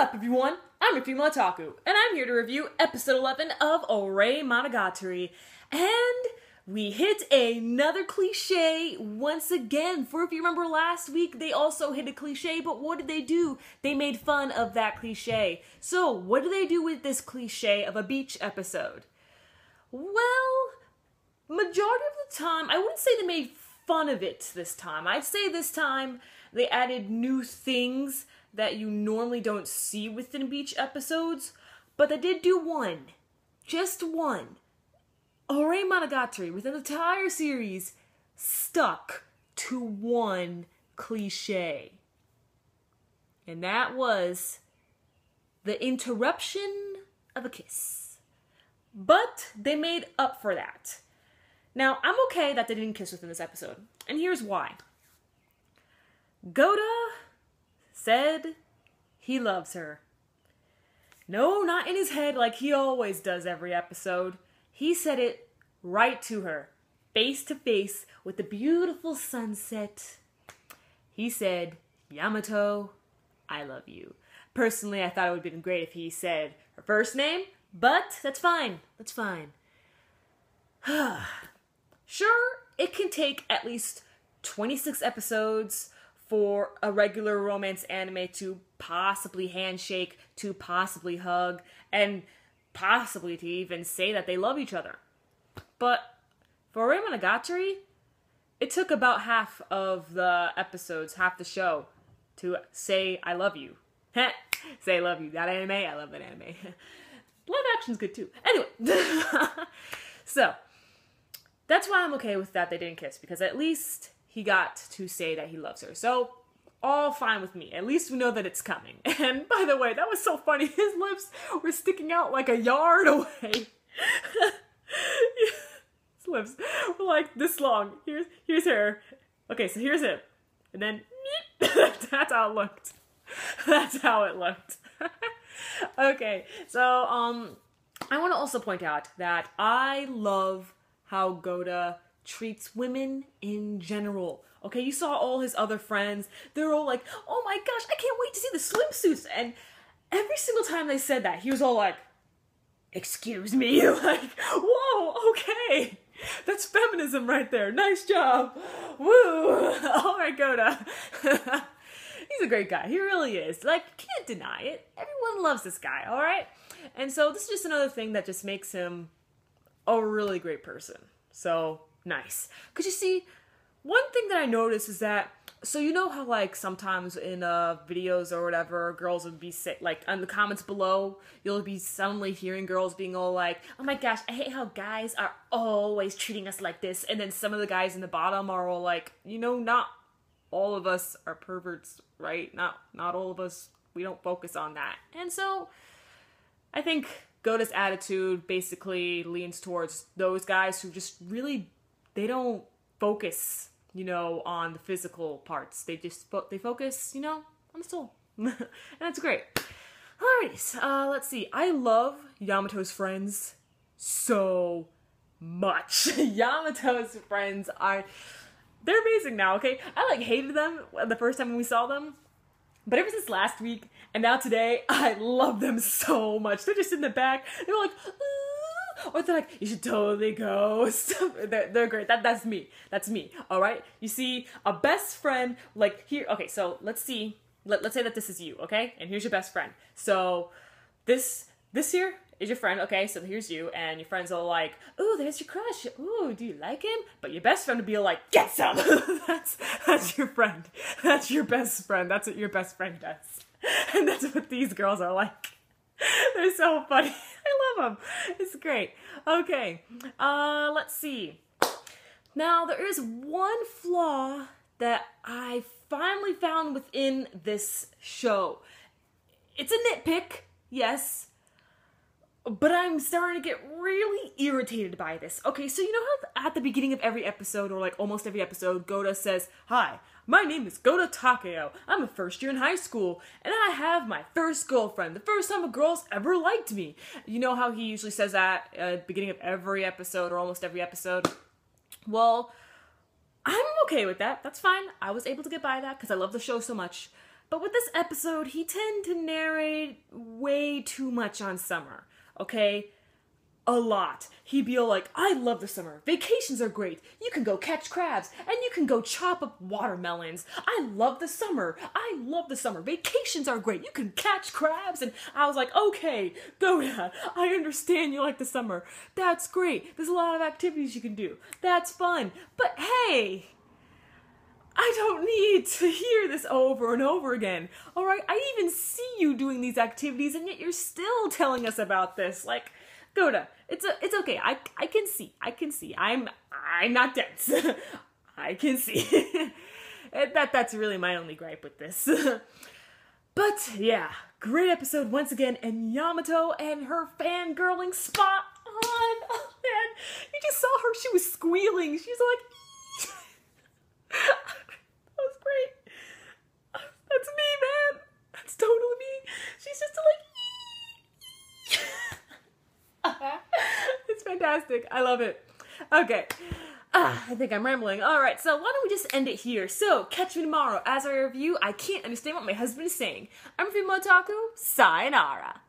up, everyone? I'm your female otaku, and I'm here to review episode 11 of Monogatari. And we hit another cliche once again. For if you remember last week, they also hit a cliche, but what did they do? They made fun of that cliche. So, what do they do with this cliche of a beach episode? Well, majority of the time, I wouldn't say they made fun of it this time. I'd say this time they added new things that you normally don't see within beach episodes, but they did do one. Just one. Monogatari, within the entire series, stuck to one cliche. And that was the interruption of a kiss. But they made up for that. Now, I'm okay that they didn't kiss within this episode, and here's why. Goda said he loves her. No, not in his head like he always does every episode. He said it right to her, face to face with the beautiful sunset. He said, "Yamato, I love you." Personally, I thought it would have been great if he said her first name, but that's fine. That's fine. Sure, it can take at least 26 episodes for a regular romance anime to possibly handshake, to possibly hug, and possibly to even say that they love each other. But for Monogatari, it took about half of the episodes, half the show, to say I love you. Say I love you. That anime? I love that anime. Live action's good too. Anyway. So, that's why I'm okay with that they didn't kiss, because at least he got to say that he loves her. So, all fine with me. At least we know that it's coming. And by the way, that was so funny. His lips were sticking out like a yard away. His lips were like this long. Here's her. Okay, so here's it. And then, that's how it looked. That's how it looked. Okay, so, I want to also point out that I love how Goda treats women in general. Okay, you saw all his other friends. They're all like, "Oh my gosh, I can't wait to see the swimsuits." And every single time they said that, he was all like, "Excuse me?" Like, whoa, okay. That's feminism right there. Nice job. Woo. All right, Goda. He's a great guy. He really is. Like, you can't deny it. Everyone loves this guy, all right? And so this is just another thing that just makes him a really great person. So, nice. Because you see, one thing that I noticed is that, so you know how like sometimes in videos or whatever, girls would be like in the comments below, you'll be suddenly hearing girls being all like, "Oh my gosh, I hate how guys are always treating us like this." And then some of the guys in the bottom are all like, you know, not all of us are perverts, right? Not all of us, we don't focus on that. And so I think Goda's attitude basically leans towards those guys who just really, they don't focus, you know, on the physical parts. They just, they focus, you know, on the soul. And that's great. Alrighty, let's see. I love Yamato's friends so much. Yamato's friends are, they're amazing now, okay? I like hated them the first time when we saw them. But ever since last week, and now today, I love them so much. They're just in the back. They're like, "Ooh," or they're like, "You should totally go." They're great. That's me. That's me. All right. You see, a best friend, like here. Okay, so let's see. Let's say that this is you. Okay, and here's your best friend. So this here is your friend. Okay, so here's you, and your friend's all like, "Ooh, there's your crush. Ooh, do you like him?" But your best friend would be like, "Get some." That's your friend. That's your best friend. That's what your best friend does. And that's what these girls are like. They're so funny. I love them. It's great. Okay, let's see. Now, there is one flaw that I finally found within this show. It's a nitpick, yes, but I'm starting to get really irritated by this. Okay, so you know how at the beginning of every episode, or like almost every episode, Goda says, "Hi, my name is Goda Takeo. I'm a first year in high school, and I have my first girlfriend. The first time a girl's ever liked me." You know how he usually says that at the beginning of every episode, or almost every episode? Well, I'm okay with that. That's fine. I was able to get by that because I love the show so much. But with this episode, he tended to narrate way too much on summer, okay? A lot. He'd be all like, I love the summer. Vacations are great. You can go catch crabs and you can go chop up watermelons. I love the summer. I love the summer. Vacations are great. You can catch crabs. And I was like, okay, go Dad. I understand you like the summer. That's great. There's a lot of activities you can do. That's fun. But hey, I don't need to hear this over and over again. All right? I even see you doing these activities and yet you're still telling us about this. Like, Goda, it's okay. I can see. I'm not dense. I can see. That's really my only gripe with this. But yeah, great episode once again, and Yamato and her fangirling spot on. Oh man, you just saw her. She was squealing. She's like, that was great. That's me, man. That's totally me. She's just like. It's fantastic. I love it. Okay. I think I'm rambling. Alright, so why don't we just end it here? So, catch me tomorrow as I review I Can't Understand What My Husband Is Saying. I'm Motaku. Sayonara.